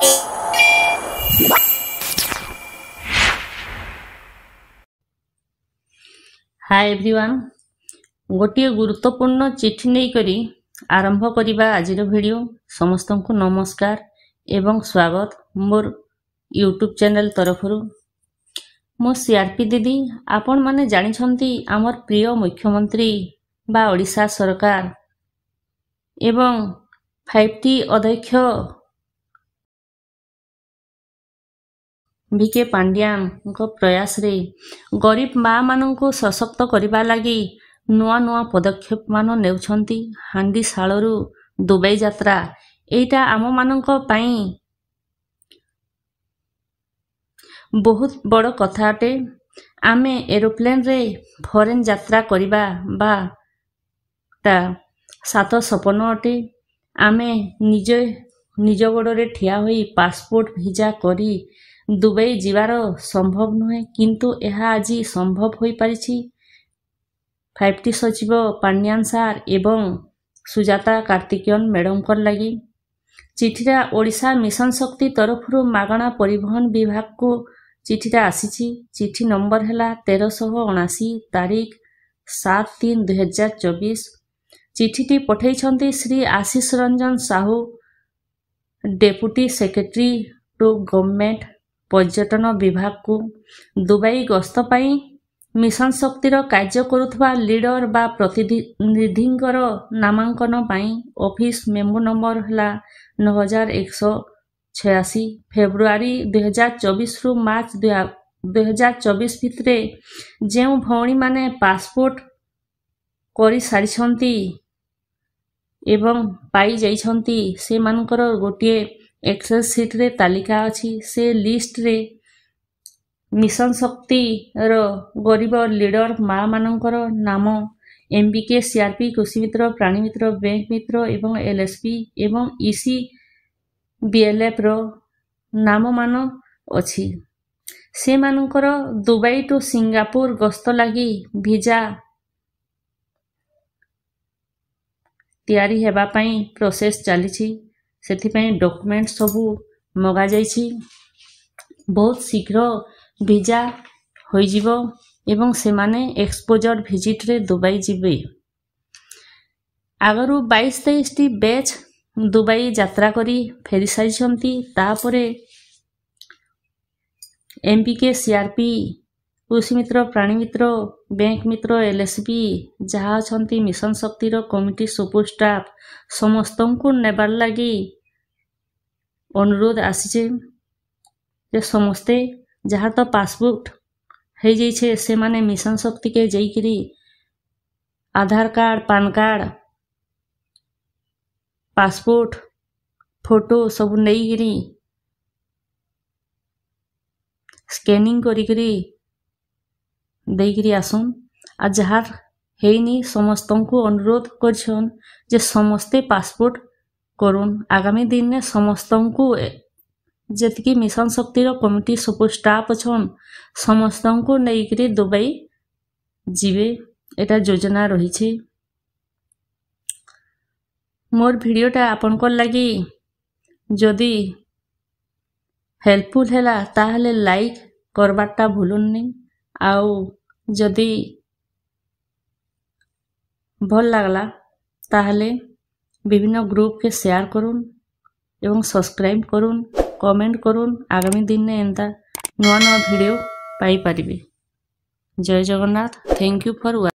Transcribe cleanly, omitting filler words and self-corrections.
Hi everyone, गोटे गुरुत्वपूर्ण चिठी नहीं करी आरंभ करिबा आजिर वीडियो। समस्त को नमस्कार एवं स्वागत मोर यूट्यूब चैनल तरफरु। मो सीआरपी दीदी आपण माने जानि छंती आमर प्रिय मुख्यमंत्री बा ओडिशा सरकार एवं 5T अध्यक्ष बीके पांड्यान को प्रयास रे गरीब माँ मानन को सशक्त करिबा लागि नुआ नुआ पदक्षेप मान नेउछंती। हांडी सालरू दुबई यात्रा एटा आम मानन को पई बहुत बड़ कथा अटे। आमे एरोप्लेन रे फॉरेन यात्रा करिबा बा ता सात सपन अटे। आमे निज गोड़े ठिया होई पासपोर्ट वीजा करी दुबई जीवार संभव नुहे, किंतु यह आज संभव हो पारिछि। 5T सचिव पांड्यान सार एवं सुजाता कार्तिकेयन मैडम कर लगी चिठीरा ओडिशा मिशन शक्ति तरफरु मागणा परिवहन विभाग को चिठीरा आसीछि। चिठी नंबर हैला 1379 तारीख 7/3/2024। चिठीटी पठैछंती Shri Ashish Ranjan Sahu, deputy secretary to government पर्यटन विभाग को। दुबई गस्त पाई मिशन शक्तिर कार्य करुथबा लीडर बा प्रतिनिधिंकर नामांकन पाई ऑफिस मेमो नंबर हला 9186 फेब्रुआरी 2024 रु मार्च 2024 भितरे जेउ भौणी माने पासपोर्ट करी सारिछंती एवं पाई जाइछंती से मानकर गोटे एक्सेल सीट रे तालिका अछि। से लिस्ट रे मिशन शक्ति रो गरीब लीडर माँ मानकर नाम, एमबीके, सीआरपी, कृषि मित्र, प्राणी मित्र, बैंक मित्र एवं एलएसपी एवं ईसी बीएलएफ रो नाम मान अछि। से मानकर दुबई टू सिंगापुर गस्त लगी वीजा तैयारी हेबा पई प्रोसेस चलीछि। सेथिपई डॉक्यूमेंट सबू मगा जाइछि। बहुत शीघ्र वीजा होई जिवो एवं से माने एक्सपोजर विजिट रे दुबई जिबे। आगरु 22-23 टी बैच दुबई यात्रा करी फेरी सारिछंती। तापरे एमपीके, सीआरपी, कृषि मित्र, प्राणी मित्र, बैंक मित्र, एलएसपी जहा छंती मिशन शक्तिर कमिटी सुपर स्टाफ समस्त को नेबार लगी अनुरोध आसीचे। जे समस्ते जहा तो पासपोर्ट हो जाइछे से माने मिशन शक्ति के जाइकरी Aadhaar card, PAN card, passport photo सब नहींगिरी स्कैनिंग करी देइकरी आसुन। आ जहार हेनी समस्त को अनुरोध करछन जे समस्ते पासपोर्ट करुन। आगामी दिन में समस्त को जेतकी मिशन शक्तिर कमिटी सुपर स्टाफ अछन समस्त को नहींकरी दुबई जीवे एटा योजना रही। मोर वीडियोटा आपन को लगी जदि हेल्पफुल हैला ताहले लाइक करबाटा भूलुननी। आउ जदि भल लागला ताहले विभिन्न ग्रुप के शेयर करुन एवं सब्सक्राइब करुन, कमेंट करुन। आगामी दिन में एंता नुआ नुआ वीडियो पाई पारिबे। जय जगन्नाथ। Thank you for